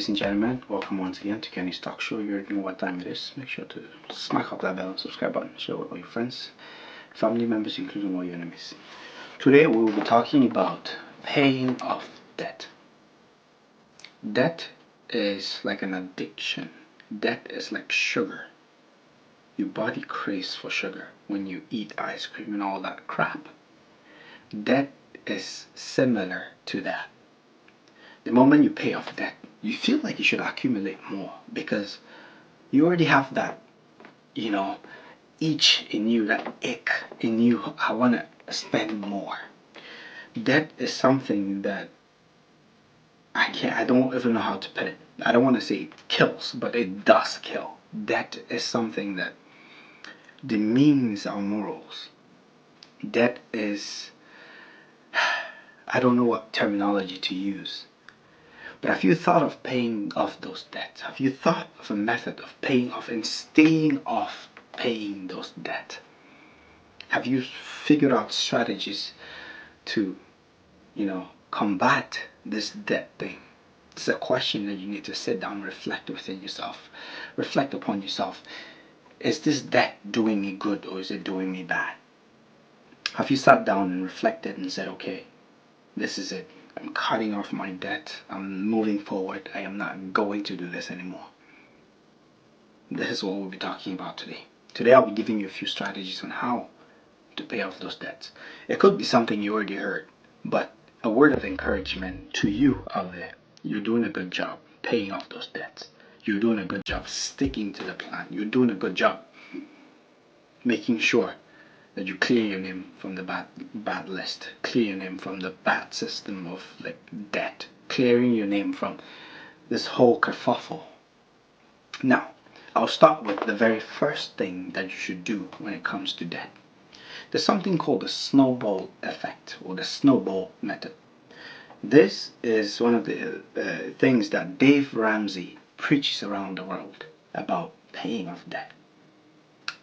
ladies and gentlemen, welcome once again to Kenne's Talk Show. You already know what time it is. Make sure to smack up that bell and subscribe button. Share with all your friends, family members, including all your enemies. Today we will be talking about paying off debt. Debt is like an addiction. Debt is like sugar. Your body craves for sugar when you eat ice cream and all that crap. Debt is similar to that. The moment you pay off debt, you feel like you should accumulate more because you already have that, itch in you, that ache in you. I want to spend more. Debt is something that I don't even know how to put it. I don't want to say it kills, but it does kill. Debt is something that demeans our morals. Debt is, I don't know what terminology to use. But have you thought of paying off those debts? Have you thought of a method of paying off and staying off paying those debts? Have you figured out strategies to, combat this debt thing? It's a question that you need to sit down and reflect within yourself. Reflect upon yourself. Is this debt doing me good or is it doing me bad? Have you sat down and reflected and said, okay, this is it. I'm cutting off my debt. I'm moving forward. I am not going to do this anymore. This is what we'll be talking about today. Today I'll be giving you a few strategies on how to pay off those debts. It could be something you already heard, but a word of encouragement to you out there. You're doing a good job paying off those debts. You're doing a good job sticking to the plan. You're doing a good job making sure that you clear your name from the bad list, clear your name from the bad system of debt, clearing your name from this whole kerfuffle. Now, I'll start with the very first thing that you should do when it comes to debt. There's something called the snowball effect or the snowball method. This is one of the things that Dave Ramsey preaches around the world about paying off debt.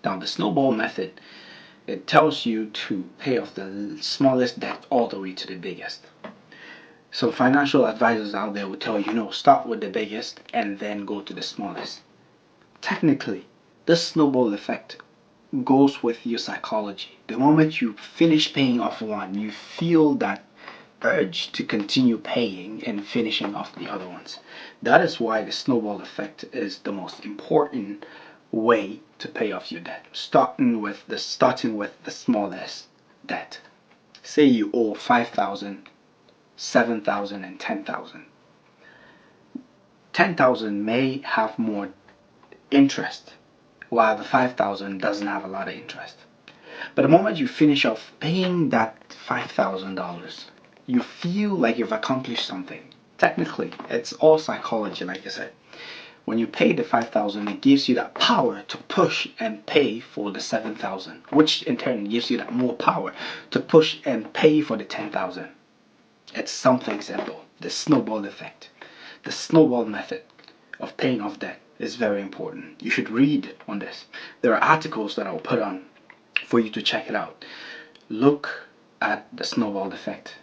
Now, the snowball method, it tells you to pay off the smallest debt all the way to the biggest. So financial advisors out there will tell you, start with the biggest and then go to the smallest. Technically, this snowball effect goes with your psychology. The moment you finish paying off one, you feel that urge to continue paying and finishing off the other ones. That is why the snowball effect is the most important way to pay off your debt, starting with the smallest debt. Say you owe 5,000, 7,000 and 10,000. 10,000 may have more interest while the 5,000 doesn't have a lot of interest. But the moment you finish off paying that $5,000, you feel like you've accomplished something. Technically, it's all psychology, like I said. When you pay the 5,000, it gives you that power to push and pay for the 7,000, which in turn gives you that more power to push and pay for the 10,000. It's something simple. The snowball effect, the snowball method of paying off debt is very important. You should read on this. There are articles that I'll put on for you to check it out. Look at the snowball effect.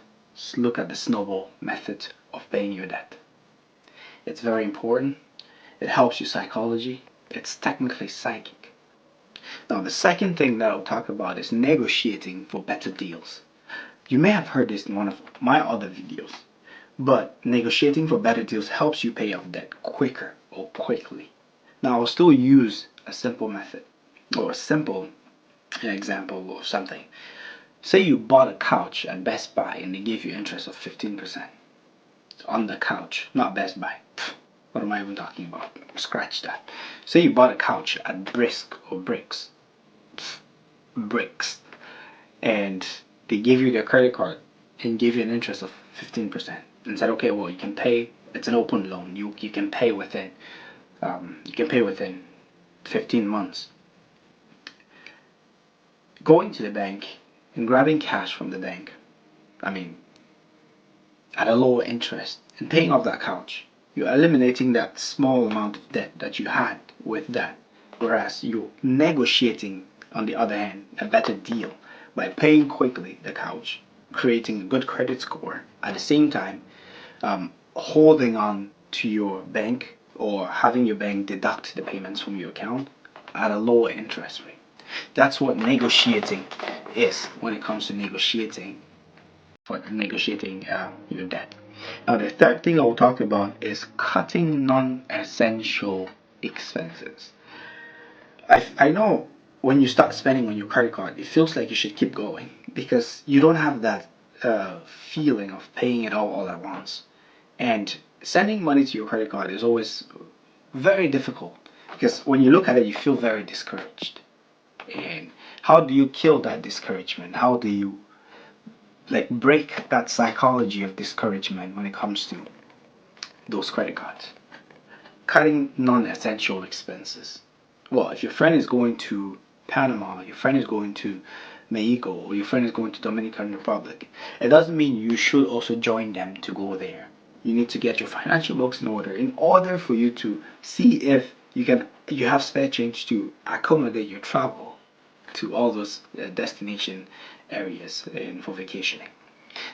Look at the snowball method of paying your debt. It's very important. It helps your psychology. It's technically psychic. Now, the second thing that I'll talk about is negotiating for better deals. You may have heard this in one of my other videos, but negotiating for better deals helps you pay off debt quicker or quickly. Now, I'll still use a simple method or a simple example of something. Say you bought a couch at Best Buy and they gave you interest of 15% on the couch, not Best Buy. What am I even talking about? Scratch that. Say you bought a couch at Bricks, and they gave you their credit card and gave you an interest of 15% and said, okay, well, you can pay. It's an open loan. You can pay within 15 months. Going to the bank and grabbing cash from the bank, at a lower interest, and paying off that couch, you're eliminating that small amount of debt that you had with that. Whereas you're negotiating, on the other hand, a better deal by paying quickly the couch, creating a good credit score, at the same time holding on to your bank or having your bank deduct the payments from your account at a lower interest rate. That's what negotiating is when it comes to negotiating your debt. Now, the third thing I'll talk about is cutting non-essential expenses. I know when you start spending on your credit card, it feels like you should keep going because you don't have that feeling of paying it all at once. And sending money to your credit card is always very difficult because when you look at it, you feel very discouraged. And how do you kill that discouragement? How do you like break that psychology of discouragement when it comes to those credit cards? Cutting non-essential expenses. Well, if your friend is going to Panama, your friend is going to Mexico, or your friend is going to Dominican Republic, it doesn't mean you should also join them to go there. You need to get your financial books in order for you to see if you have spare change to accommodate your travel to all those destination areas and for vacationing.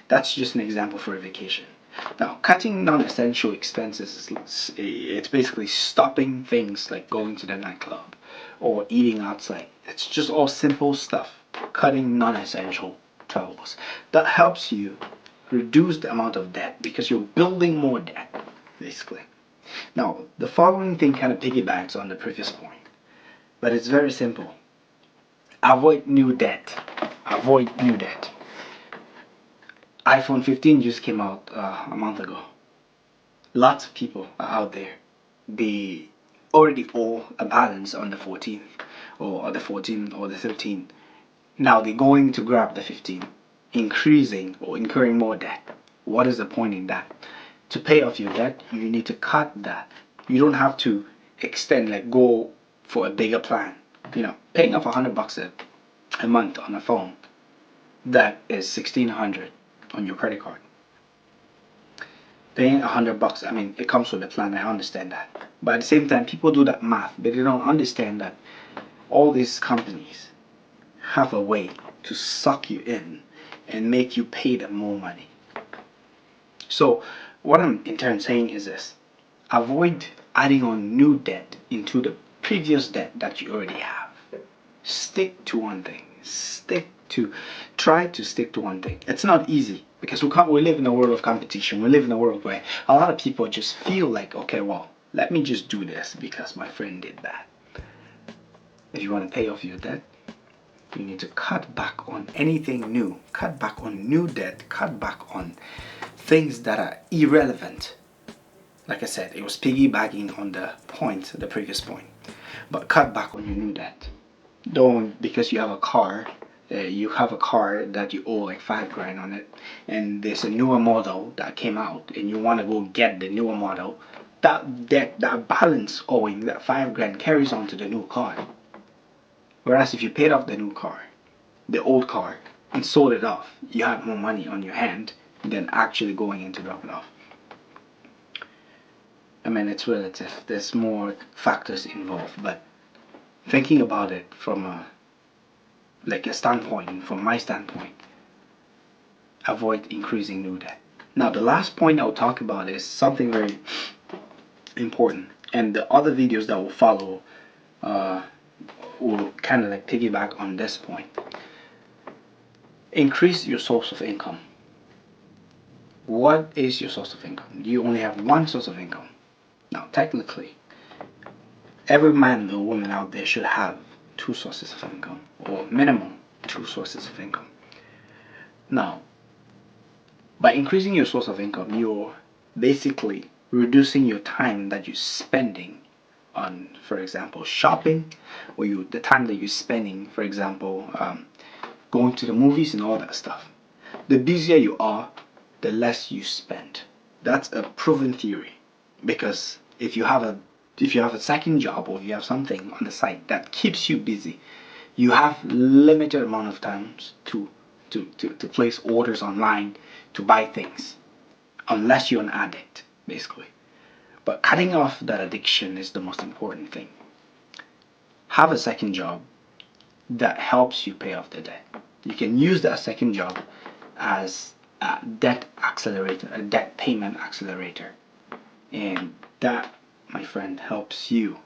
That's just an example for a vacation. Now, cutting non-essential expenses it's basically stopping things like going to the nightclub or eating outside. It's just all simple stuff. Cutting non-essential travels. That helps you reduce the amount of debt because you're building more debt, basically. Now, the following thing kind of piggybacks on the previous point, but it's very simple. Avoid new debt. Avoid new debt. iPhone 15 just came out a month ago. Lots of people are out there. They already owe a balance on the 14th or the 14 or the 13. Now they're going to grab the 15, increasing or incurring more debt. What is the point in that? To pay off your debt, you need to cut that. You don't have to extend, like go for a bigger plan. Paying off $100 a month on a phone, that is $1,600 on your credit card. Paying $100, I mean, it comes with a plan. I understand that, but at the same time, people do that math, but they don't understand that all these companies have a way to suck you in and make you pay them more money. So what I'm in turn saying is this: avoid adding on new debt into the previous debt that you already have. Stick to one thing. Try to stick to one thing. It's not easy because we live in a world of competition. We live in a world where a lot of people just feel like, okay, well, let me just do this because my friend did that. If you want to pay off your debt, you need to cut back on anything new. Cut back on new debt. Cut back on things that are irrelevant. Like I said, it was piggybacking on the previous point. But cut back on your new debt. Don't, because you have a car that you owe like $5,000 on it, and there's a newer model that came out, and you want to go get the newer model. That debt, that balance owing, that $5,000 carries on to the new car. Whereas if you paid off the old car, and sold it off, you have more money on your hand than actually going in to drop it off. I mean, it's relative. There's more factors involved, but thinking about it from a standpoint, from my standpoint, avoid increasing new debt. Now, the last point I'll talk about is something very important, and the other videos that will follow will kind of like piggyback on this point. Increase your source of income. What is your source of income? You only have one source of income. Now, technically, every man or woman out there should have two sources of income, or minimum two sources of income. Now, by increasing your source of income, you're basically reducing your time that you're spending on, for example, shopping, or the time that you're spending, for example, going to the movies and all that stuff. The busier you are, the less you spend. That's a proven theory, because if you have a second job, or if you have something on the side that keeps you busy, you have limited amount of times to place orders online, to buy things, unless you're an addict, basically. But cutting off that addiction is the most important thing. Have a second job that helps you pay off the debt. You can use that second job as a debt accelerator, a debt payment accelerator. And that, my friend, helps you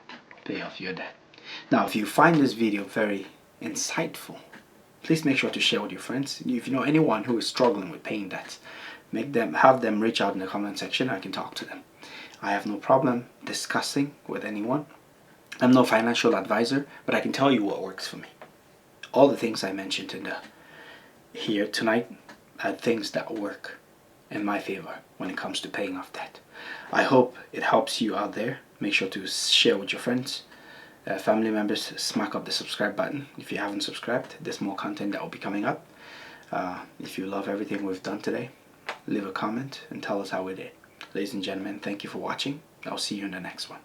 pay off your debt. Now, if you find this video very insightful, please make sure to share with your friends. If you know anyone who is struggling with paying debts, have them reach out in the comment section. I can talk to them. I have no problem discussing with anyone. I'm no financial advisor, but I can tell you what works for me. All the things I mentioned here tonight are things that work in my favor when it comes to paying off debt. I hope it helps you out there. Make sure to share with your friends, family members. Smack up the subscribe button if you haven't subscribed. There's more content that will be coming up. If you love everything we've done today, leave a comment and tell us how we did. Ladies and gentlemen, thank you for watching. I'll see you in the next one.